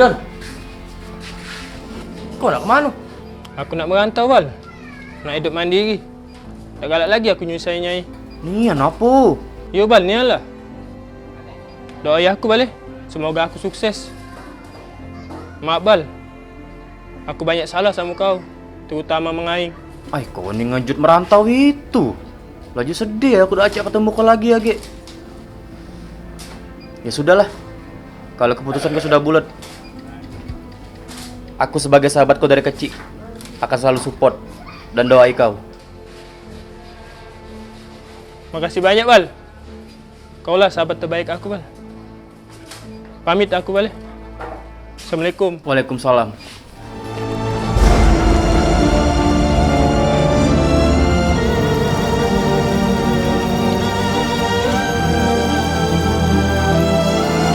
Don, kau nak kemana? Aku nak merantau, Wal. Nak hidup mandiri. Tak galak lagi aku nyusahin Nyai. Ni apa? Yo, Bal, ni lah. Doa ayah aku, Bal. Semoga aku sukses. Maaf, Bal. Aku banyak salah sama kau. Terutama mengaing. Ay, kau ni ngejut merantau itu. Laju sedih aku dah acak ketemu kau lagi, Age. Ya sudahlah. Kalau keputusan kau sudah bulat. Aku sebagai sahabat kau dari kecil akan selalu support dan doai kau. Makasih banyak, Bal. Kaulah sahabat terbaik aku, Bal. Pamit aku, Bal. Assalamualaikum. Waalaikumsalam.